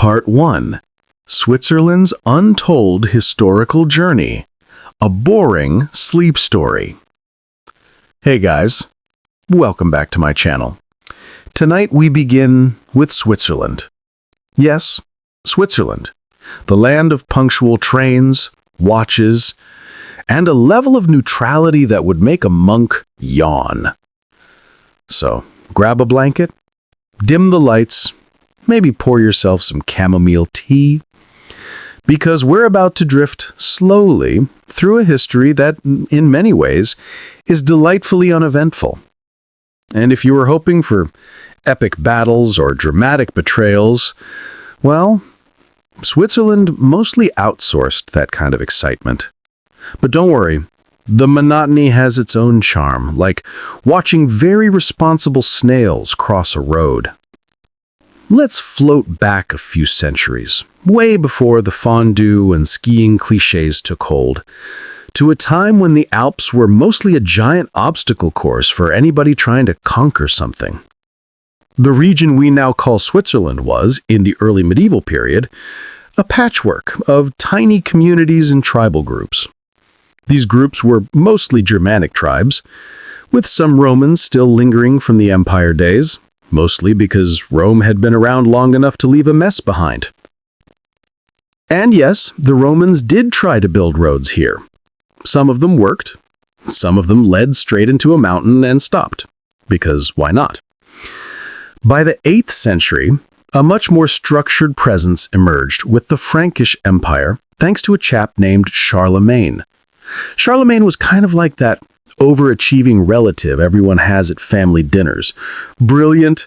Part 1. Switzerland's Untold Historical Journey. A boring sleep story. Hey guys, welcome back to my channel. Tonight we begin with Switzerland. Yes, Switzerland. The land of punctual trains, watches, and a level of neutrality that would make a monk yawn. So, grab a blanket, dim the lights, maybe pour yourself some chamomile tea, because we're about to drift slowly through a history that, in many ways, is delightfully uneventful. And if you were hoping for epic battles or dramatic betrayals, well, Switzerland mostly outsourced that kind of excitement. But don't worry, the monotony has its own charm, like watching very responsible snails cross a road. Let's float back a few centuries, way before the fondue and skiing cliches took hold, to a time when the Alps were mostly a giant obstacle course for anybody trying to conquer something. The region we now call Switzerland was, in the early medieval period, a patchwork of tiny communities and tribal groups. These groups were mostly Germanic tribes, with some Romans still lingering from the Empire days, mostly because Rome had been around long enough to leave a mess behind. And yes, the Romans did try to build roads here. Some of them worked, some of them led straight into a mountain and stopped, because why not? By the 8th century, a much more structured presence emerged with the Frankish Empire, thanks to a chap named Charlemagne. Charlemagne was kind of like that overachieving relative everyone has at family dinners. Brilliant,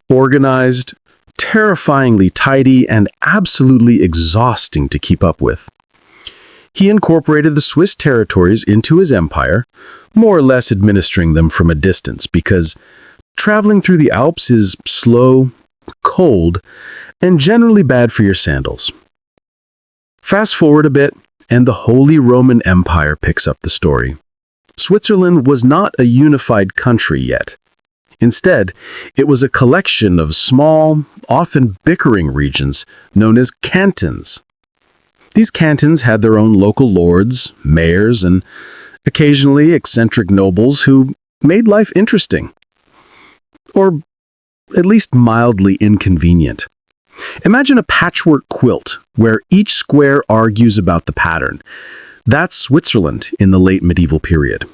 organized, terrifyingly tidy, and absolutely exhausting to keep up with. He incorporated the Swiss territories into his empire, more or less administering them from a distance, because traveling through the Alps is slow, cold, and generally bad for your sandals. Fast forward a bit, and the Holy Roman Empire picks up the story. Switzerland was not a unified country yet. Instead, it was a collection of small, often bickering regions known as cantons. These cantons had their own local lords, mayors, and occasionally eccentric nobles who made life interesting, or at least mildly inconvenient. Imagine a patchwork quilt where each square argues about the pattern. That's Switzerland in the late medieval period.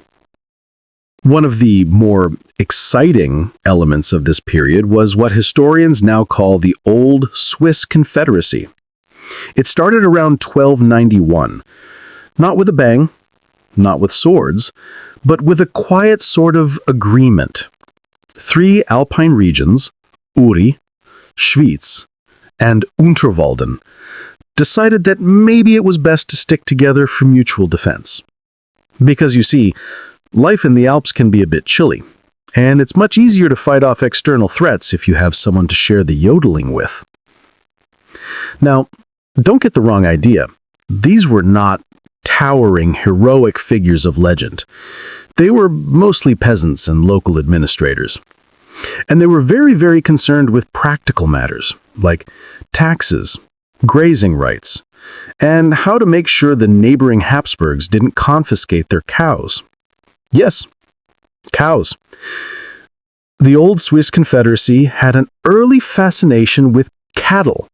One of the more exciting elements of this period was what historians now call the Old Swiss Confederacy. It started around 1291, not with a bang, not with swords, but with a quiet sort of agreement. 3 Alpine regions, Uri, Schwyz, and Unterwalden, decided that maybe it was best to stick together for mutual defense. Because you see, life in the Alps can be a bit chilly, and it's much easier to fight off external threats if you have someone to share the yodeling with. Now, don't get the wrong idea. These were not towering, heroic figures of legend. They were mostly peasants and local administrators. And they were very, very concerned with practical matters, like taxes, grazing rights, and how to make sure the neighboring Habsburgs didn't confiscate their cows. Yes, cows. The old Swiss Confederacy had an early fascination with cattle.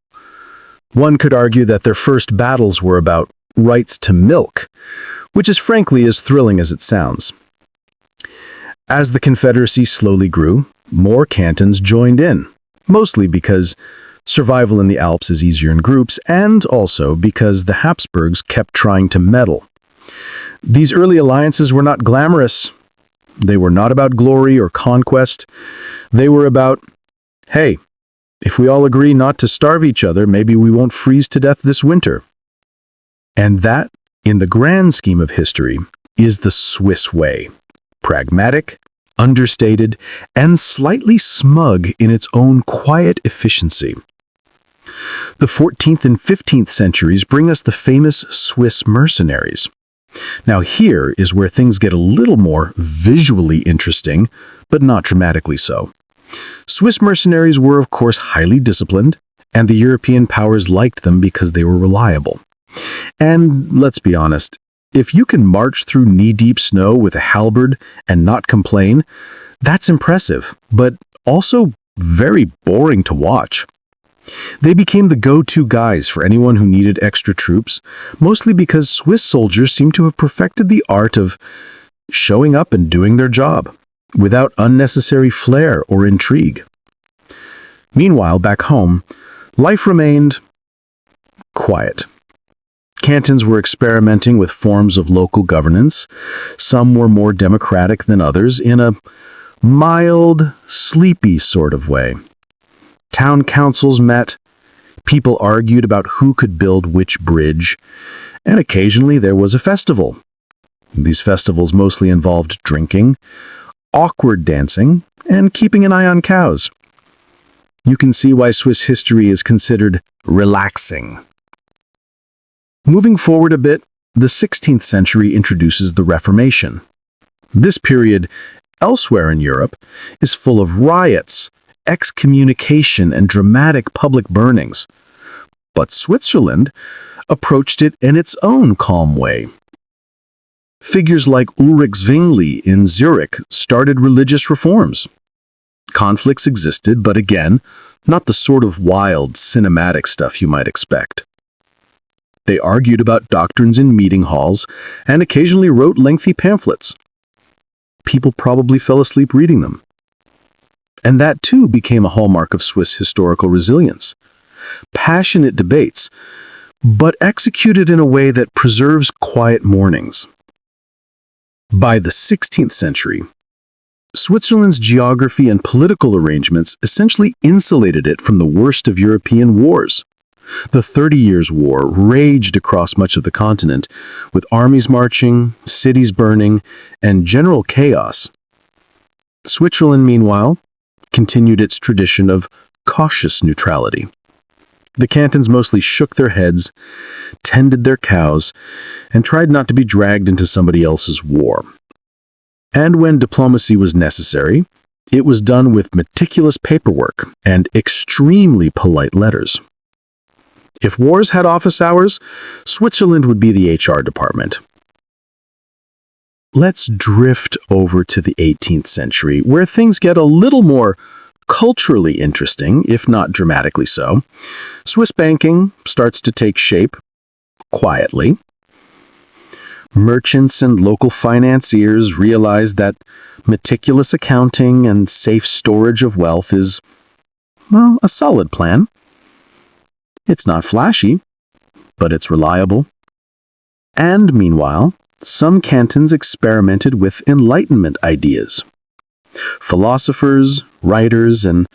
One could argue that their first battles were about rights to milk, which is frankly as thrilling as it sounds. As the Confederacy slowly grew, more cantons joined in, mostly because survival in the Alps is easier in groups, and also because the Habsburgs kept trying to meddle. These early alliances were not glamorous. They were not about glory or conquest. They were about, hey, if we all agree not to starve each other, maybe we won't freeze to death this winter. And that, in the grand scheme of history, is the Swiss way. Pragmatic, understated, and slightly smug in its own quiet efficiency. The 14th and 15th centuries bring us the famous Swiss mercenaries. Now here is where things get a little more visually interesting, but not dramatically so. Swiss mercenaries were, of course, highly disciplined and the European powers liked them because they were reliable. And let's be honest, if you can march through knee-deep snow with a halberd and not complain, that's impressive, but also very boring to watch. They became the go-to guys for anyone who needed extra troops, mostly because Swiss soldiers seem to have perfected the art of showing up and doing their job, without unnecessary flair or intrigue. Meanwhile, back home, life remained quiet. Cantons were experimenting with forms of local governance. Some were more democratic than others in a mild, sleepy sort of way. Town councils met, people argued about who could build which bridge, and occasionally there was a festival. These festivals mostly involved drinking, awkward dancing, and keeping an eye on cows. You can see why Swiss history is considered relaxing. Moving forward a bit, the 16th century introduces the Reformation. This period, elsewhere in Europe, is full of riots, excommunication, and dramatic public burnings. But Switzerland approached it in its own calm way. Figures like Ulrich Zwingli in Zurich started religious reforms. Conflicts existed, but again, not the sort of wild, cinematic stuff you might expect. They argued about doctrines in meeting halls and occasionally wrote lengthy pamphlets. People probably fell asleep reading them. And that too became a hallmark of Swiss historical resilience. Passionate debates, but executed in a way that preserves quiet mornings. By the 16th century, Switzerland's geography and political arrangements essentially insulated it from the worst of European wars. The 30 Years' War raged across much of the continent, with armies marching, cities burning, and general chaos. Switzerland, meanwhile, continued its tradition of cautious neutrality. The cantons mostly shook their heads, tended their cows, and tried not to be dragged into somebody else's war. And when diplomacy was necessary, it was done with meticulous paperwork and extremely polite letters. If wars had office hours, Switzerland would be the HR department. Let's drift over to the 18th century, where things get a little more culturally interesting, if not dramatically so. Swiss banking starts to take shape quietly. Merchants and local financiers realize that meticulous accounting and safe storage of wealth is, well, a solid plan. It's not flashy, but it's reliable. And meanwhile, some cantons experimented with Enlightenment ideas. Philosophers, writers, and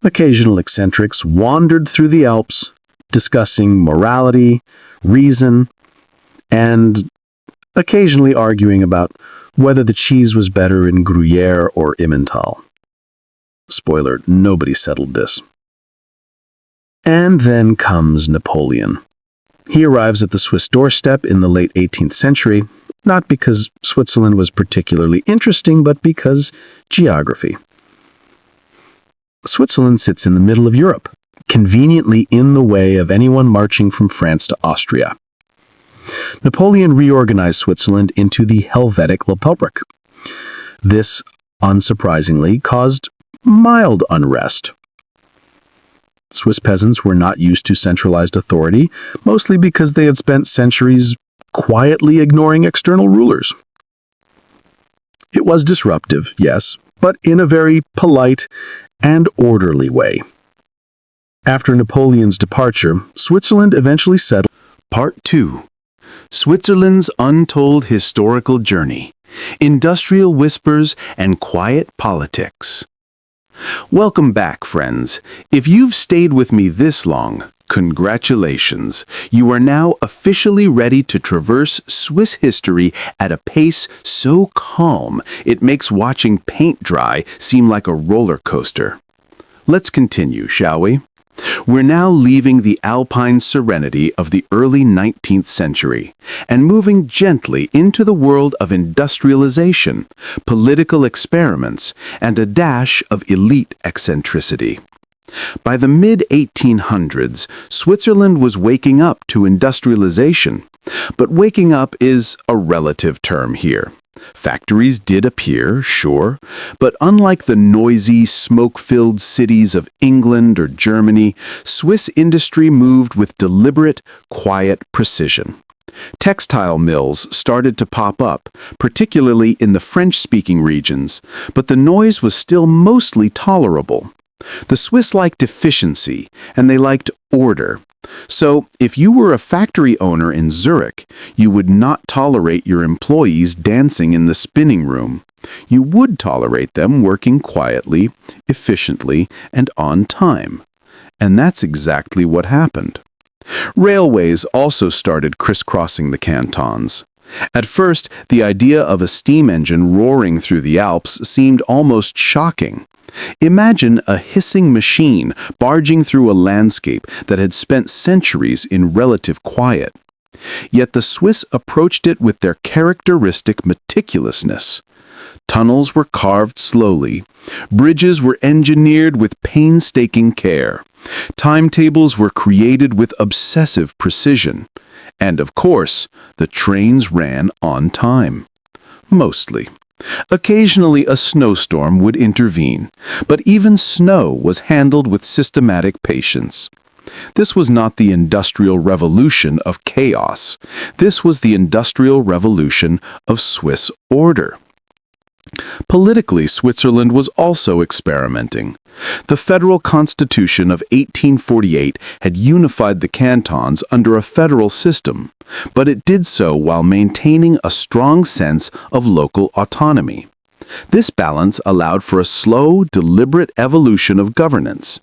occasional eccentrics wandered through the Alps, discussing morality, reason, and occasionally arguing about whether the cheese was better in Gruyere or Emmental. Spoiler, nobody settled this. And then comes Napoleon. He arrives at the Swiss doorstep in the late 18th century, not because Switzerland was particularly interesting, but because geography. Switzerland sits in the middle of Europe, conveniently in the way of anyone marching from France to Austria. Napoleon reorganized Switzerland into the Helvetic Republic. This, unsurprisingly, caused mild unrest. Swiss peasants were not used to centralized authority, mostly because they had spent centuries quietly ignoring external rulers. It was disruptive, yes, but in a very polite and orderly way. After Napoleon's departure, Switzerland eventually settled. Part 2. Switzerland's Untold Historical Journey, Industrial Whispers and Quiet Politics. Welcome back, friends. If you've stayed with me this long, congratulations. You are now officially ready to traverse Swiss history at a pace so calm it makes watching paint dry seem like a roller coaster. Let's continue, shall we? We're now leaving the Alpine serenity of the early 19th century and moving gently into the world of industrialization, political experiments, and a dash of elite eccentricity. By the mid-1800s, Switzerland was waking up to industrialization. But waking up is a relative term here. Factories did appear, sure, but unlike the noisy, smoke-filled cities of England or Germany, Swiss industry moved with deliberate, quiet precision. Textile mills started to pop up, particularly in the French-speaking regions, but the noise was still mostly tolerable. The Swiss liked efficiency, and they liked order. So, if you were a factory owner in Zurich, you would not tolerate your employees dancing in the spinning room. You would tolerate them working quietly, efficiently, and on time. And that's exactly what happened. Railways also started crisscrossing the cantons. At first, the idea of a steam engine roaring through the Alps seemed almost shocking. Imagine a hissing machine barging through a landscape that had spent centuries in relative quiet. Yet the Swiss approached it with their characteristic meticulousness. Tunnels were carved slowly, bridges were engineered with painstaking care, timetables were created with obsessive precision, and of course, the trains ran on time. Mostly. Occasionally a snowstorm would intervene, but even snow was handled with systematic patience. This was not the Industrial Revolution of chaos. This was the Industrial Revolution of Swiss order. Politically, Switzerland was also experimenting. The federal constitution of 1848 had unified the cantons under a federal system, but it did so while maintaining a strong sense of local autonomy. This balance allowed for a slow, deliberate evolution of governance.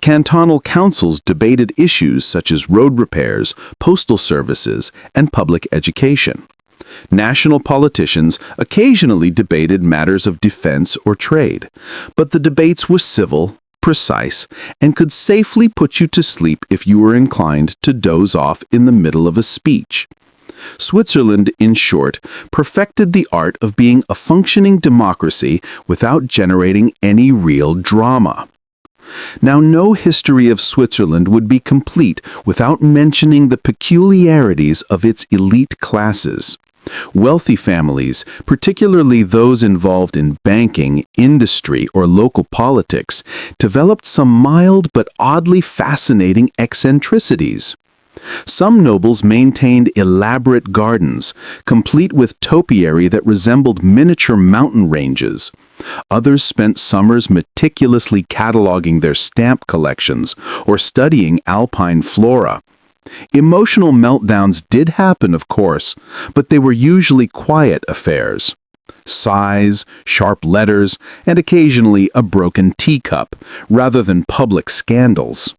Cantonal councils debated issues such as road repairs, postal services, and public education. National politicians occasionally debated matters of defense or trade, but the debates were civil, precise, and could safely put you to sleep if you were inclined to doze off in the middle of a speech. Switzerland, in short, perfected the art of being a functioning democracy without generating any real drama. Now, no history of Switzerland would be complete without mentioning the peculiarities of its elite classes. Wealthy families, particularly those involved in banking, industry, or local politics, developed some mild but oddly fascinating eccentricities. Some nobles maintained elaborate gardens, complete with topiary that resembled miniature mountain ranges. Others spent summers meticulously cataloging their stamp collections or studying Alpine flora. Emotional meltdowns did happen, of course, but they were usually quiet affairs. Sighs, sharp letters, and occasionally a broken teacup, rather than public scandals.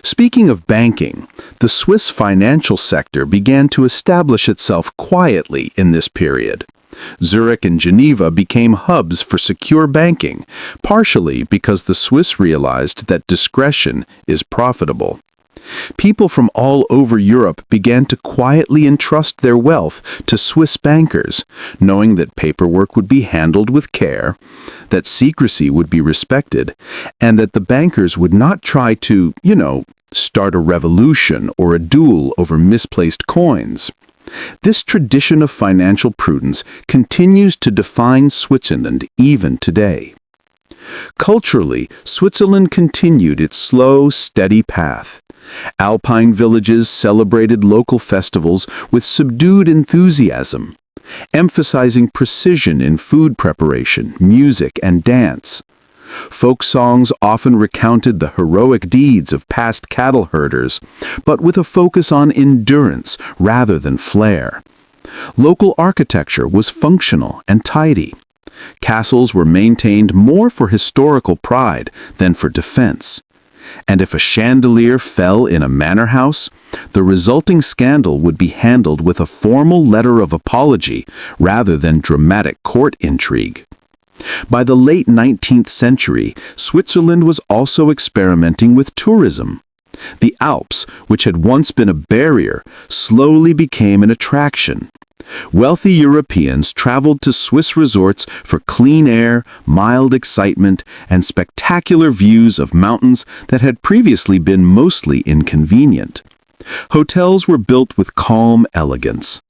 Speaking of banking, the Swiss financial sector began to establish itself quietly in this period. Zurich and Geneva became hubs for secure banking, partially because the Swiss realized that discretion is profitable. People from all over Europe began to quietly entrust their wealth to Swiss bankers, knowing that paperwork would be handled with care, that secrecy would be respected, and that the bankers would not try to, start a revolution or a duel over misplaced coins. This tradition of financial prudence continues to define Switzerland even today. Culturally, Switzerland continued its slow, steady path. Alpine villages celebrated local festivals with subdued enthusiasm, emphasizing precision in food preparation, music, and dance. Folk songs often recounted the heroic deeds of past cattle herders, but with a focus on endurance rather than flair. Local architecture was functional and tidy. Castles were maintained more for historical pride than for defense. And if a chandelier fell in a manor house, the resulting scandal would be handled with a formal letter of apology rather than dramatic court intrigue. By the late 19th century, Switzerland was also experimenting with tourism. The Alps, which had once been a barrier, slowly became an attraction. Wealthy Europeans traveled to Swiss resorts for clean air, mild excitement, and spectacular views of mountains that had previously been mostly inconvenient. Hotels were built with calm elegance.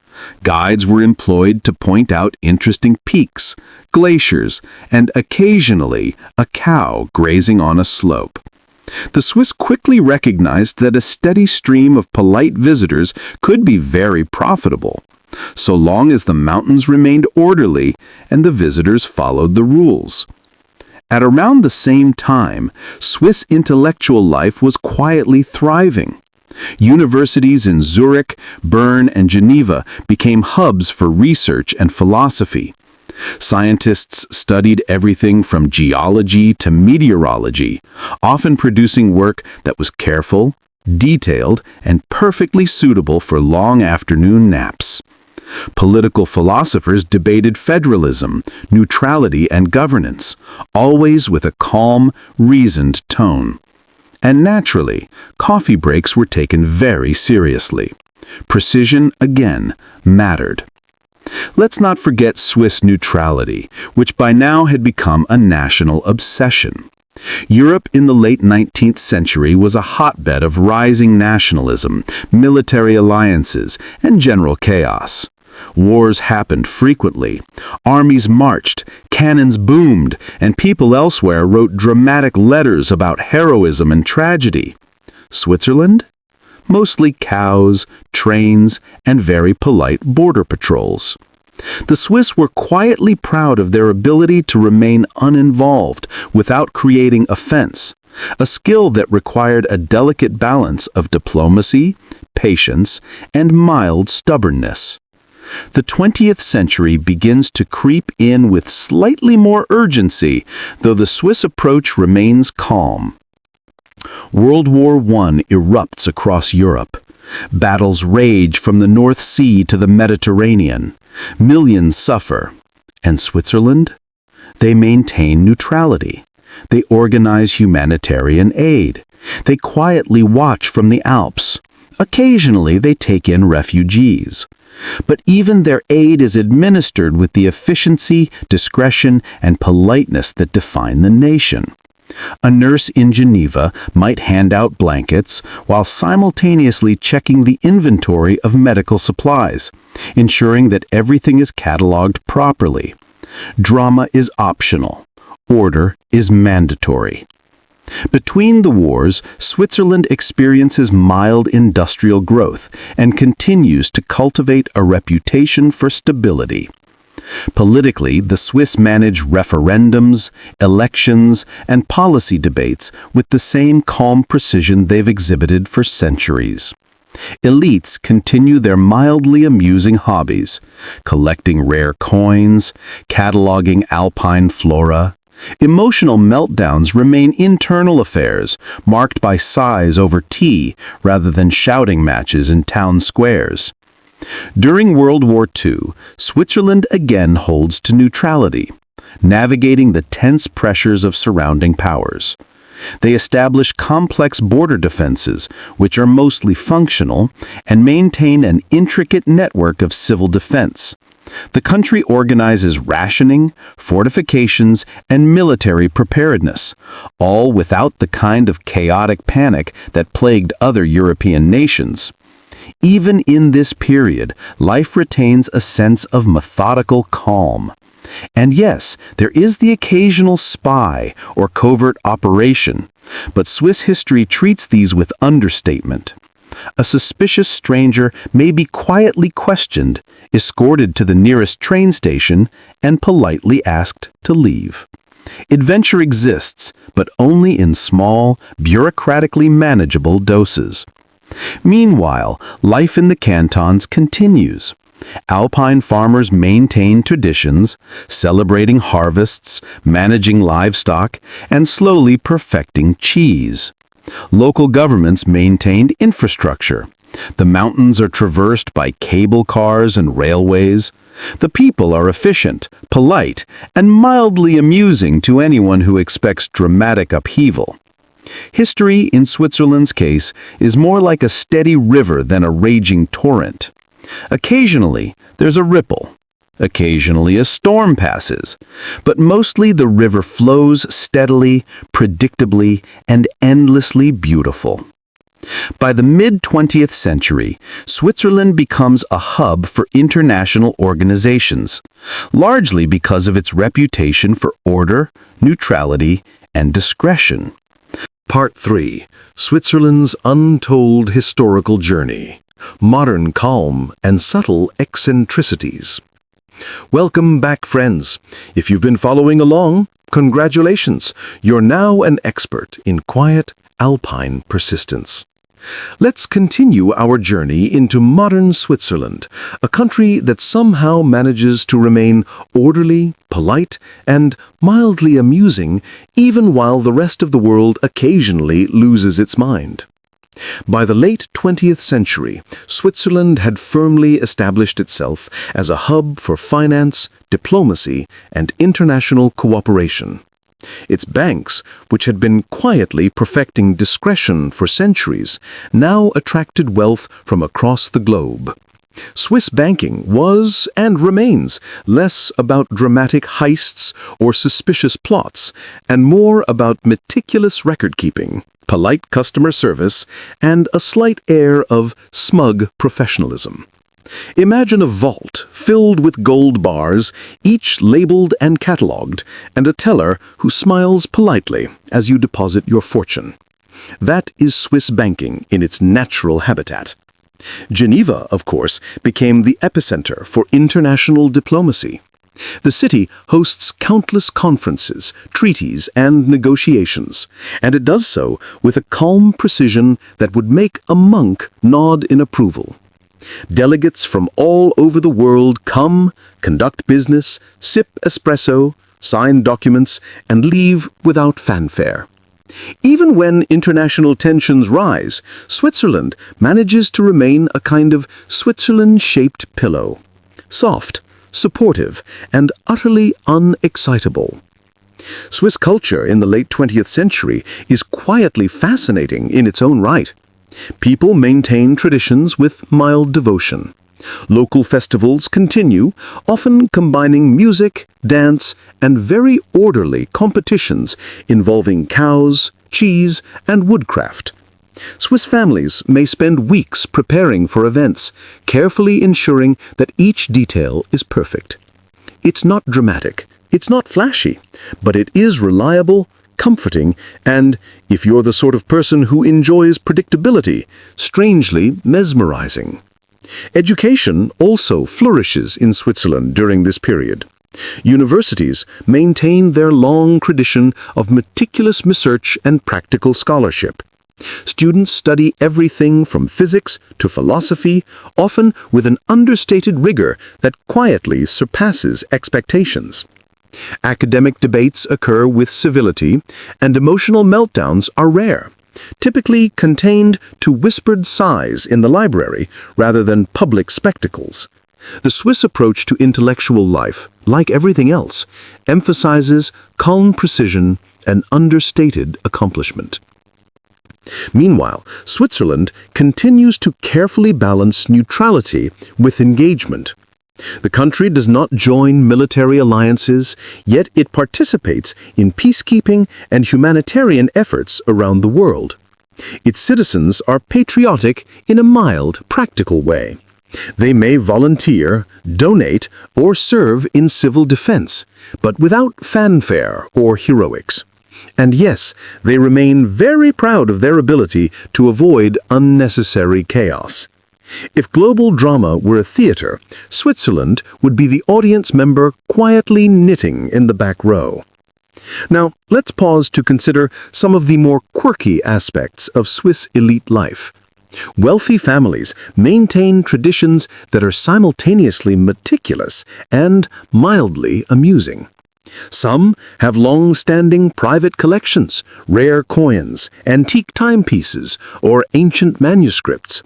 Guides were employed to point out interesting peaks, glaciers, and occasionally a cow grazing on a slope. The Swiss quickly recognized that a steady stream of polite visitors could be very profitable, so long as the mountains remained orderly and the visitors followed the rules. At around the same time, Swiss intellectual life was quietly thriving. Universities in Zurich, Bern, and Geneva became hubs for research and philosophy. Scientists studied everything from geology to meteorology, often producing work that was careful, detailed, and perfectly suitable for long afternoon naps. Political philosophers debated federalism, neutrality, and governance, always with a calm, reasoned tone. And naturally, coffee breaks were taken very seriously. Precision, again, mattered. Let's not forget Swiss neutrality, which by now had become a national obsession. Europe in the late 19th century was a hotbed of rising nationalism, military alliances, and general chaos. Wars happened frequently. Armies marched, cannons boomed, and people elsewhere wrote dramatic letters about heroism and tragedy. Switzerland? Mostly cows, trains, and very polite border patrols. The Swiss were quietly proud of their ability to remain uninvolved without creating offense, a skill that required a delicate balance of diplomacy, patience, and mild stubbornness. The 20th century begins to creep in with slightly more urgency, though the Swiss approach remains calm. World War I erupts across Europe. Battles rage from the North Sea to the Mediterranean. Millions suffer. And Switzerland? They maintain neutrality. They organize humanitarian aid. They quietly watch from the Alps. Occasionally they take in refugees. But even their aid is administered with the efficiency, discretion, and politeness that define the nation. A nurse in Geneva might hand out blankets while simultaneously checking the inventory of medical supplies, ensuring that everything is catalogued properly. Drama is optional. Order is mandatory. Between the wars, Switzerland experiences mild industrial growth and continues to cultivate a reputation for stability. Politically, the Swiss manage referendums, elections, and policy debates with the same calm precision they've exhibited for centuries. Elites continue their mildly amusing hobbies, collecting rare coins, cataloging Alpine flora. Emotional meltdowns remain internal affairs, marked by sighs over tea rather than shouting matches in town squares. During World War II, Switzerland again holds to neutrality, navigating the tense pressures of surrounding powers. They establish complex border defenses, which are mostly functional, and maintain an intricate network of civil defense. The country organizes rationing, fortifications, and military preparedness, all without the kind of chaotic panic that plagued other European nations. Even in this period, life retains a sense of methodical calm. And yes, there is the occasional spy or covert operation, but Swiss history treats these with understatement. A suspicious stranger may be quietly questioned, escorted to the nearest train station, and politely asked to leave. Adventure exists, but only in small, bureaucratically manageable doses. Meanwhile, life in the cantons continues. Alpine farmers maintain traditions, celebrating harvests, managing livestock, and slowly perfecting cheese. Local governments maintained infrastructure. The mountains are traversed by cable cars and railways. The people are efficient, polite, and mildly amusing to anyone who expects dramatic upheaval. History, in Switzerland's case, is more like a steady river than a raging torrent. Occasionally, there's a ripple. Occasionally, a storm passes. But mostly the river flows steadily, predictably, and endlessly beautiful. By the mid-20th century, Switzerland becomes a hub for international organizations, largely because of its reputation for order, neutrality, and discretion. Part 3. Switzerland's Untold Historical Journey. Modern calm and subtle eccentricities. Welcome back, friends. If you've been following along, congratulations. You're now an expert in quiet, Alpine persistence. Let's continue our journey into modern Switzerland, a country that somehow manages to remain orderly, polite, and mildly amusing, even while the rest of the world occasionally loses its mind. By the late 20th century, Switzerland had firmly established itself as a hub for finance, diplomacy, and international cooperation. Its banks, which had been quietly perfecting discretion for centuries, now attracted wealth from across the globe. Swiss banking was, and remains, less about dramatic heists or suspicious plots, and more about meticulous record-keeping, polite customer service, and a slight air of smug professionalism. Imagine a vault filled with gold bars, each labeled and catalogued, and a teller who smiles politely as you deposit your fortune. That is Swiss banking in its natural habitat. Geneva, of course, became the epicenter for international diplomacy. The city hosts countless conferences, treaties, and negotiations, and it does so with a calm precision that would make a monk nod in approval. Delegates from all over the world come, conduct business, sip espresso, sign documents, and leave without fanfare. Even when international tensions rise, Switzerland manages to remain a kind of Switzerland-shaped pillow. Soft, supportive, and utterly unexcitable. Swiss culture in the late 20th century is quietly fascinating in its own right. People maintain traditions with mild devotion. Local festivals continue, often combining music, dance, and very orderly competitions involving cows, cheese, and woodcraft. Swiss families may spend weeks preparing for events, carefully ensuring that each detail is perfect. It's not dramatic, it's not flashy, but it is reliable, comforting, and, if you're the sort of person who enjoys predictability, strangely mesmerizing. Education also flourishes in Switzerland during this period. Universities maintain their long tradition of meticulous research and practical scholarship. Students study everything from physics to philosophy, often with an understated rigor that quietly surpasses expectations. Academic debates occur with civility, and emotional meltdowns are rare, typically contained to whispered sighs in the library rather than public spectacles. The Swiss approach to intellectual life, like everything else, emphasizes calm precision and understated accomplishment. Meanwhile, Switzerland continues to carefully balance neutrality with engagement. The country does not join military alliances, yet it participates in peacekeeping and humanitarian efforts around the world. Its citizens are patriotic in a mild, practical way. They may volunteer, donate, or serve in civil defense, but without fanfare or heroics. And yes, they remain very proud of their ability to avoid unnecessary chaos. If global drama were a theater, Switzerland would be the audience member quietly knitting in the back row. Now, let's pause to consider some of the more quirky aspects of Swiss elite life. Wealthy families maintain traditions that are simultaneously meticulous and mildly amusing. Some have long-standing private collections, rare coins, antique timepieces, or ancient manuscripts.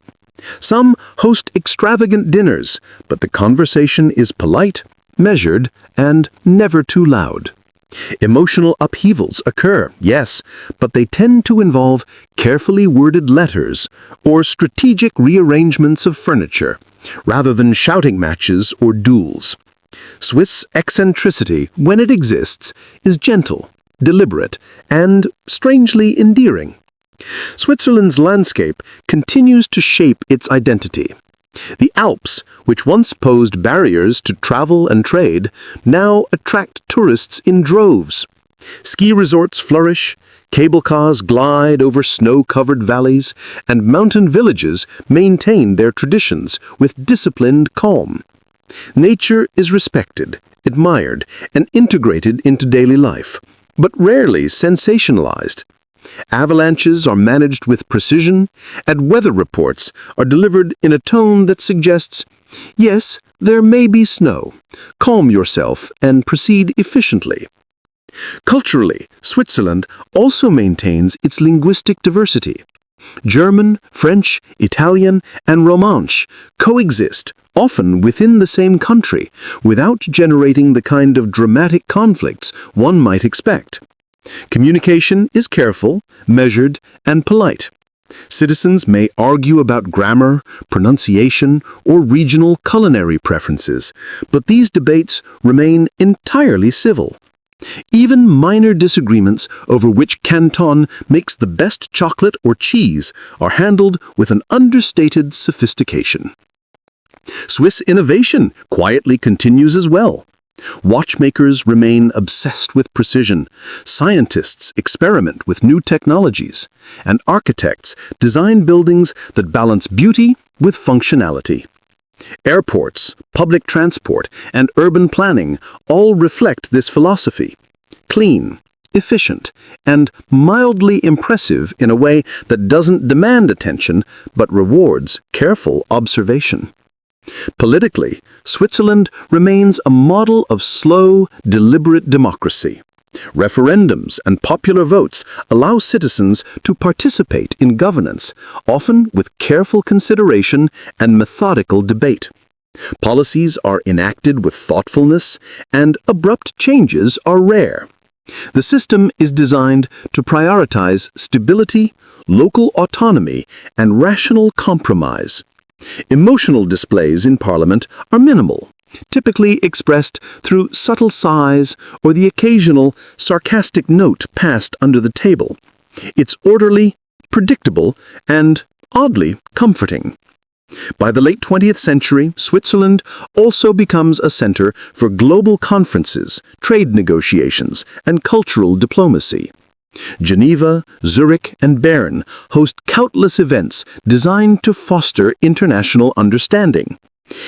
Some host extravagant dinners, but the conversation is polite, measured, and never too loud. Emotional upheavals occur, yes, but they tend to involve carefully worded letters or strategic rearrangements of furniture, rather than shouting matches or duels. Swiss eccentricity, when it exists, is gentle, deliberate, and strangely endearing. Switzerland's landscape continues to shape its identity. The Alps, which once posed barriers to travel and trade, now attract tourists in droves. Ski resorts flourish, cable cars glide over snow-covered valleys, and mountain villages maintain their traditions with disciplined calm. Nature is respected, admired, and integrated into daily life, but rarely sensationalized. Avalanches are managed with precision, and weather reports are delivered in a tone that suggests, yes, there may be snow. Calm yourself and proceed efficiently. Culturally, Switzerland also maintains its linguistic diversity. German, French, Italian, and Romansh coexist, often within the same country, without generating the kind of dramatic conflicts one might expect. Communication is careful, measured, and polite. Citizens may argue about grammar, pronunciation, or regional culinary preferences, but these debates remain entirely civil. Even minor disagreements over which canton makes the best chocolate or cheese are handled with an understated sophistication. Swiss innovation quietly continues as well. Watchmakers remain obsessed with precision, scientists experiment with new technologies, and architects design buildings that balance beauty with functionality. Airports, public transport, and urban planning all reflect this philosophy. Clean, efficient, and mildly impressive in a way that doesn't demand attention but rewards careful observation. Politically, Switzerland remains a model of slow, deliberate democracy. Referendums and popular votes allow citizens to participate in governance, often with careful consideration and methodical debate. Policies are enacted with thoughtfulness, and abrupt changes are rare. The system is designed to prioritize stability, local autonomy, and rational compromise. Emotional displays in Parliament are minimal, typically expressed through subtle sighs or the occasional sarcastic note passed under the table. It's orderly, predictable, and oddly comforting. By the late 20th century, Switzerland also becomes a center for global conferences, trade negotiations, and cultural diplomacy. Geneva, Zurich, and Bern host countless events designed to foster international understanding.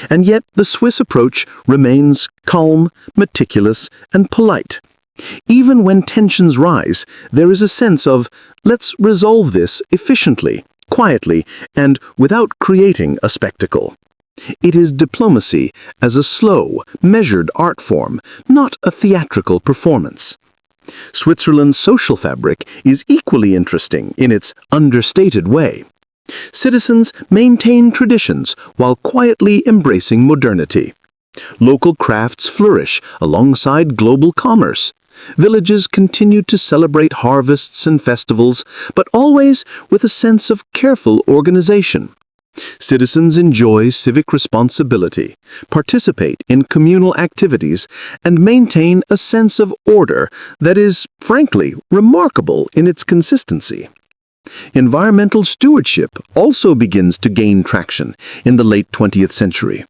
And yet the Swiss approach remains calm, meticulous, and polite. Even when tensions rise, there is a sense of, let's resolve this efficiently, quietly, and without creating a spectacle. It is diplomacy as a slow, measured art form, not a theatrical performance. Switzerland's social fabric is equally interesting in its understated way. Citizens maintain traditions while quietly embracing modernity. Local crafts flourish alongside global commerce. Villages continue to celebrate harvests and festivals, but always with a sense of careful organization. Citizens enjoy civic responsibility, participate in communal activities, and maintain a sense of order that is, frankly, remarkable in its consistency. Environmental stewardship also begins to gain traction in the late 20th century.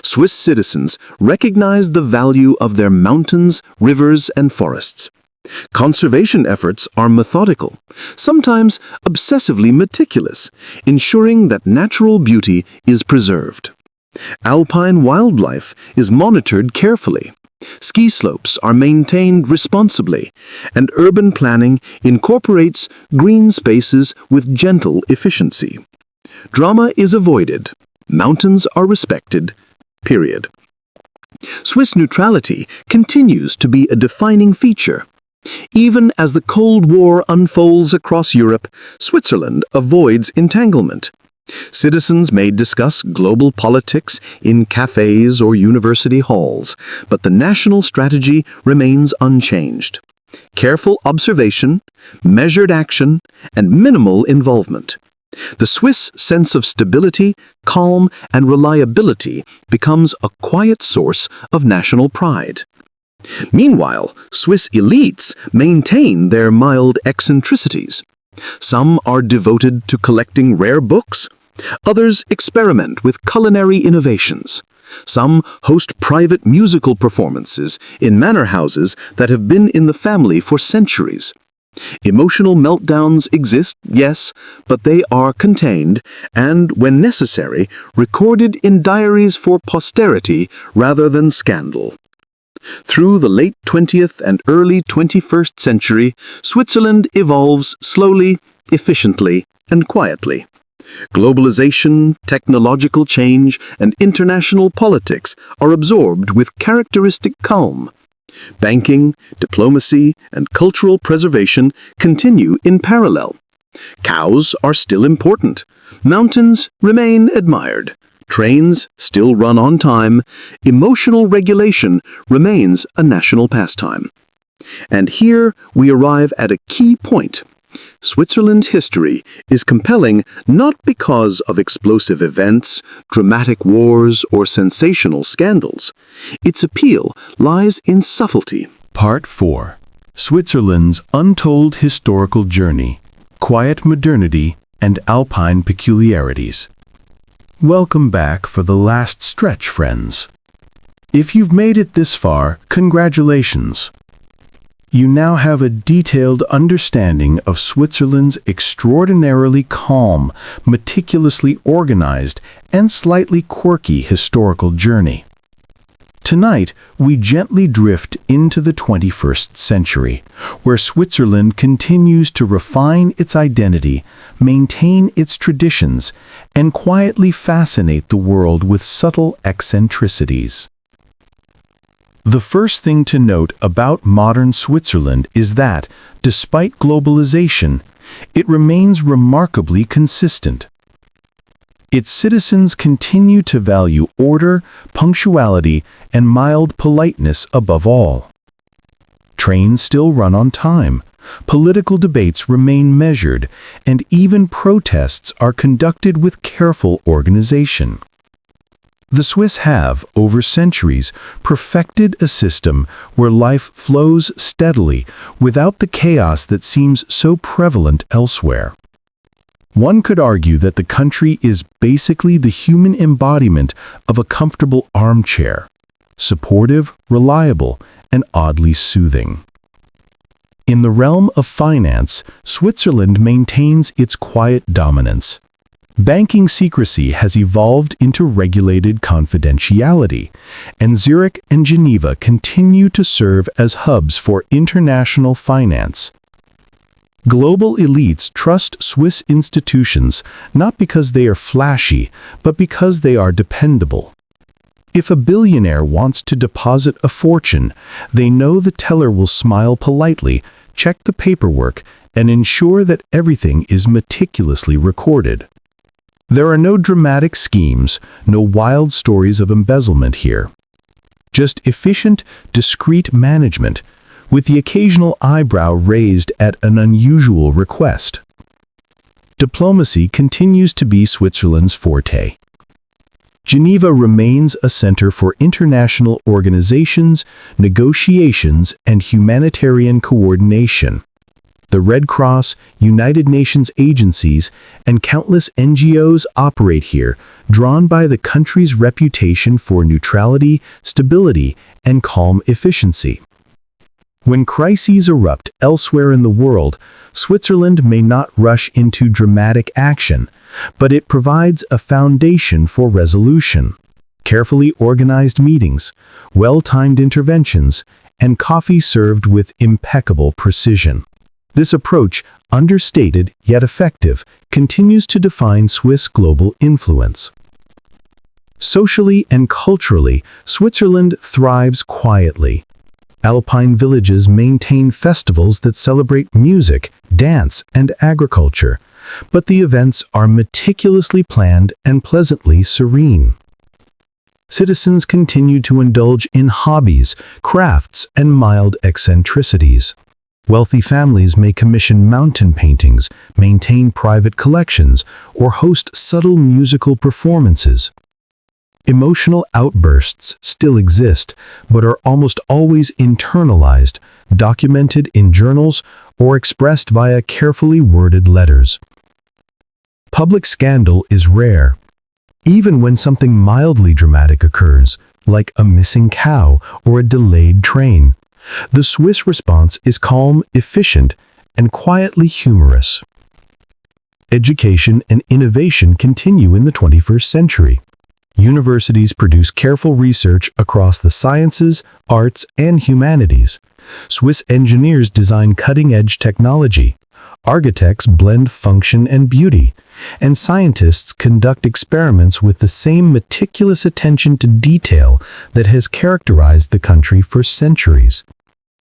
Swiss citizens recognize the value of their mountains, rivers, and forests. Conservation efforts are methodical, sometimes obsessively meticulous, ensuring that natural beauty is preserved. Alpine wildlife is monitored carefully. Ski slopes are maintained responsibly, and urban planning incorporates green spaces with gentle efficiency. Drama is avoided. Mountains are respected. Period. Swiss neutrality continues to be a defining feature. Even as the Cold War unfolds across Europe, Switzerland avoids entanglement. Citizens may discuss global politics in cafes or university halls, but the national strategy remains unchanged. Careful observation, measured action, and minimal involvement. The Swiss sense of stability, calm, and reliability becomes a quiet source of national pride. Meanwhile, Swiss elites maintain their mild eccentricities. Some are devoted to collecting rare books. Others experiment with culinary innovations. Some host private musical performances in manor houses that have been in the family for centuries. Emotional meltdowns exist, yes, but they are contained and, when necessary, recorded in diaries for posterity rather than scandal. Through the late 20th and early 21st century, Switzerland evolves slowly, efficiently, and quietly. Globalization, technological change, and international politics are absorbed with characteristic calm. Banking, diplomacy, and cultural preservation continue in parallel. Cows are still important. Mountains remain admired. Trains still run on time. Emotional regulation remains a national pastime. And here we arrive at a key point. Switzerland's history is compelling not because of explosive events, dramatic wars, or sensational scandals. Its appeal lies in subtlety. Part 4. Switzerland's Untold Historical Journey, Quiet Modernity, and Alpine Peculiarities. Welcome back for the last stretch, friends. If you've made it this far, congratulations. You now have a detailed understanding of Switzerland's extraordinarily calm, meticulously organized, and slightly quirky historical journey. Tonight, we gently drift into the 21st century, where Switzerland continues to refine its identity, maintain its traditions, and quietly fascinate the world with subtle eccentricities. The first thing to note about modern Switzerland is that, despite globalization, it remains remarkably consistent. Its citizens continue to value order, punctuality, and mild politeness above all. Trains still run on time, political debates remain measured, and even protests are conducted with careful organization. The Swiss have, over centuries, perfected a system where life flows steadily without the chaos that seems so prevalent elsewhere. One could argue that the country is basically the human embodiment of a comfortable armchair, supportive, reliable, and oddly soothing. In the realm of finance, Switzerland maintains its quiet dominance. Banking secrecy has evolved into regulated confidentiality, and Zurich and Geneva continue to serve as hubs for international finance. Global elites trust Swiss institutions not because they are flashy, but because they are dependable. If a billionaire wants to deposit a fortune, they know the teller will smile politely, check the paperwork, and ensure that everything is meticulously recorded. There are no dramatic schemes, no wild stories of embezzlement here. Just efficient, discreet management, with the occasional eyebrow raised at an unusual request. Diplomacy continues to be Switzerland's forte. Geneva remains a center for international organizations, negotiations, and humanitarian coordination. The Red Cross, United Nations agencies, and countless NGOs operate here, drawn by the country's reputation for neutrality, stability, and calm efficiency. When crises erupt elsewhere in the world, Switzerland may not rush into dramatic action, but it provides a foundation for resolution. Carefully organized meetings, well-timed interventions, and coffee served with impeccable precision. This approach, understated yet effective, continues to define Swiss global influence. Socially and culturally, Switzerland thrives quietly. Alpine villages maintain festivals that celebrate music, dance, and agriculture, but the events are meticulously planned and pleasantly serene. Citizens continue to indulge in hobbies, crafts, and mild eccentricities. Wealthy families may commission mountain paintings, maintain private collections, or host subtle musical performances. Emotional outbursts still exist, but are almost always internalized, documented in journals, or expressed via carefully worded letters. Public scandal is rare. Even when something mildly dramatic occurs, like a missing cow or a delayed train, the Swiss response is calm, efficient, and quietly humorous. Education and innovation continue in the 21st century. Universities produce careful research across the sciences, arts, and humanities. Swiss engineers design cutting-edge technology. Architects blend function and beauty, and scientists conduct experiments with the same meticulous attention to detail that has characterized the country for centuries.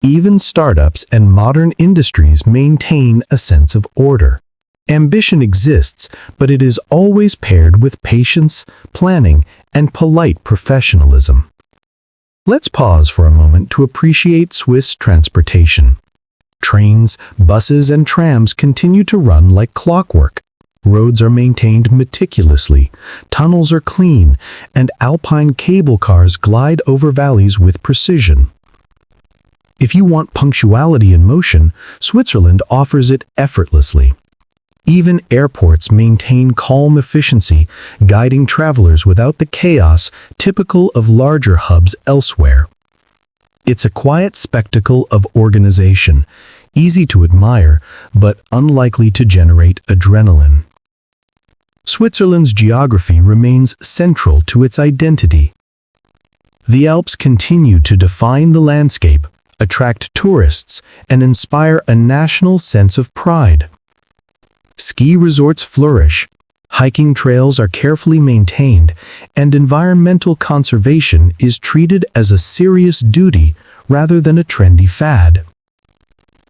Even startups and modern industries maintain a sense of order. Ambition exists, but it is always paired with patience, planning, and polite professionalism. Let's pause for a moment to appreciate Swiss transportation. Trains, buses, and trams continue to run like clockwork. Roads are maintained meticulously, tunnels are clean, and Alpine cable cars glide over valleys with precision. If you want punctuality in motion, Switzerland offers it effortlessly. Even airports maintain calm efficiency, guiding travelers without the chaos typical of larger hubs elsewhere. It's a quiet spectacle of organization, easy to admire, but unlikely to generate adrenaline. Switzerland's geography remains central to its identity. The Alps continue to define the landscape, attract tourists, and inspire a national sense of pride. Ski resorts flourish, hiking trails are carefully maintained, and environmental conservation is treated as a serious duty rather than a trendy fad.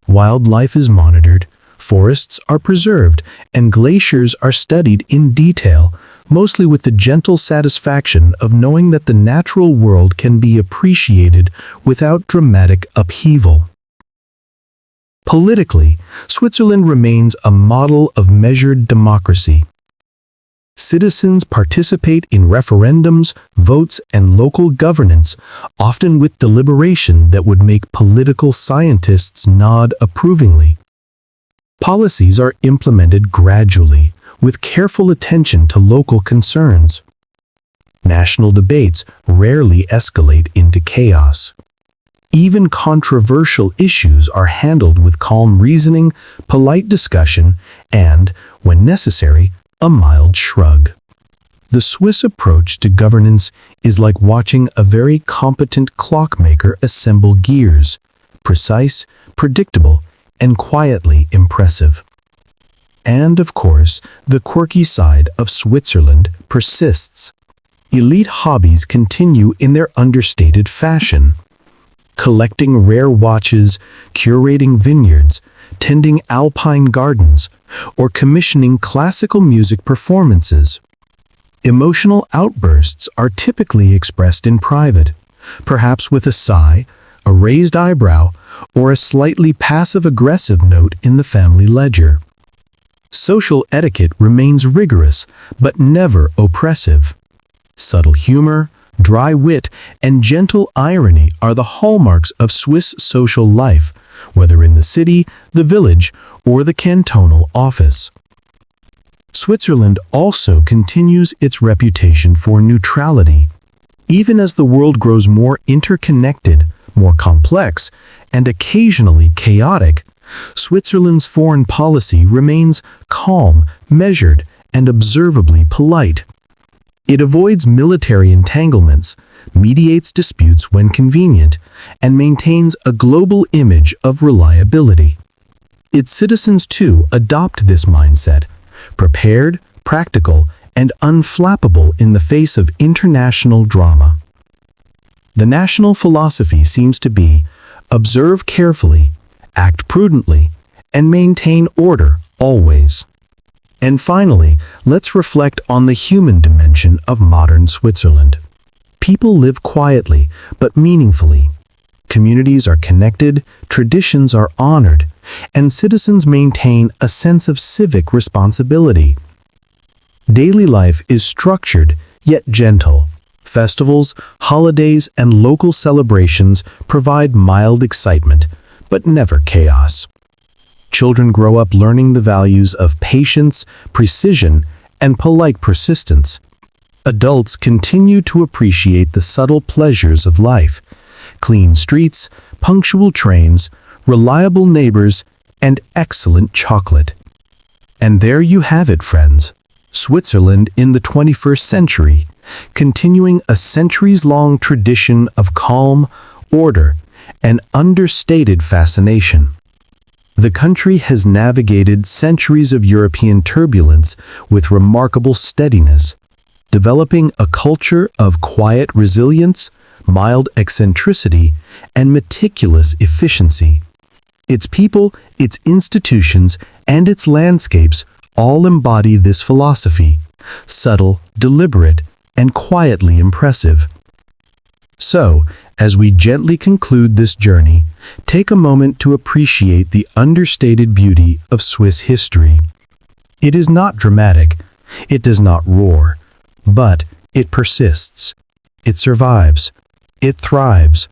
Wildlife is monitored, forests are preserved, and glaciers are studied in detail, mostly with the gentle satisfaction of knowing that the natural world can be appreciated without dramatic upheaval. Politically, Switzerland remains a model of measured democracy. Citizens participate in referendums, votes, and local governance, often with deliberation that would make political scientists nod approvingly. Policies are implemented gradually, with careful attention to local concerns. National debates rarely escalate into chaos. Even controversial issues are handled with calm reasoning, polite discussion, and, when necessary, a mild shrug. The Swiss approach to governance is like watching a very competent clockmaker assemble gears, precise, predictable, and quietly impressive. And, of course, the quirky side of Switzerland persists. Elite hobbies continue in their understated fashion. Collecting rare watches, curating vineyards, tending alpine gardens, or commissioning classical music performances. Emotional outbursts are typically expressed in private, perhaps with a sigh, a raised eyebrow, or a slightly passive-aggressive note in the family ledger. Social etiquette remains rigorous, but never oppressive. Subtle humor, dry wit, and gentle irony are the hallmarks of Swiss social life, whether in the city, the village, or the cantonal office. Switzerland also continues its reputation for neutrality. Even as the world grows more interconnected, more complex, and occasionally chaotic, Switzerland's foreign policy remains calm, measured, and observably polite. It avoids military entanglements, mediates disputes when convenient, and maintains a global image of reliability. Its citizens, too, adopt this mindset, prepared, practical, and unflappable in the face of international drama. The national philosophy seems to be, observe carefully, act prudently, and maintain order always. And finally, let's reflect on the human dimension of modern Switzerland. People live quietly, but meaningfully. Communities are connected, traditions are honored, and citizens maintain a sense of civic responsibility. Daily life is structured yet gentle. Festivals, holidays, and local celebrations provide mild excitement, but never chaos. Children grow up learning the values of patience, precision, and polite persistence. Adults continue to appreciate the subtle pleasures of life: clean streets, punctual trains, reliable neighbors, and excellent chocolate. And there you have it, friends. Switzerland in the 21st century, continuing a centuries-long tradition of calm, order, and understated fascination. The country has navigated centuries of European turbulence with remarkable steadiness, developing a culture of quiet resilience, mild eccentricity, and meticulous efficiency. Its people, its institutions, and its landscapes all embody this philosophy: subtle, deliberate, and quietly impressive. So, as we gently conclude this journey, take a moment to appreciate the understated beauty of Swiss history. It is not dramatic, it does not roar, but it persists, it survives, it thrives.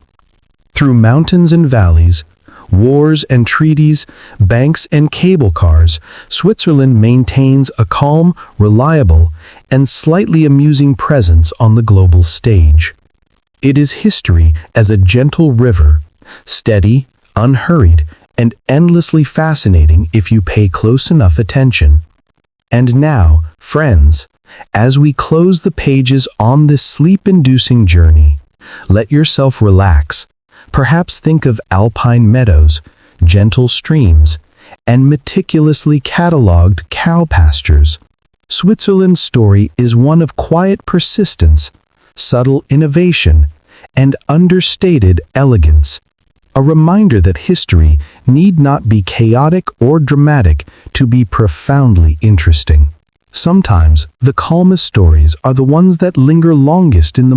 Through mountains and valleys, wars and treaties, banks and cable cars, Switzerland maintains a calm, reliable, and slightly amusing presence on the global stage. It is history as a gentle river, steady, unhurried, and endlessly fascinating if you pay close enough attention. And now, friends, as we close the pages on this sleep-inducing journey, let yourself relax. Perhaps think of alpine meadows, gentle streams, and meticulously catalogued cow pastures. Switzerland's story is one of quiet persistence, subtle innovation, and understated elegance. A reminder that history need not be chaotic or dramatic to be profoundly interesting. Sometimes, the calmest stories are the ones that linger longest in the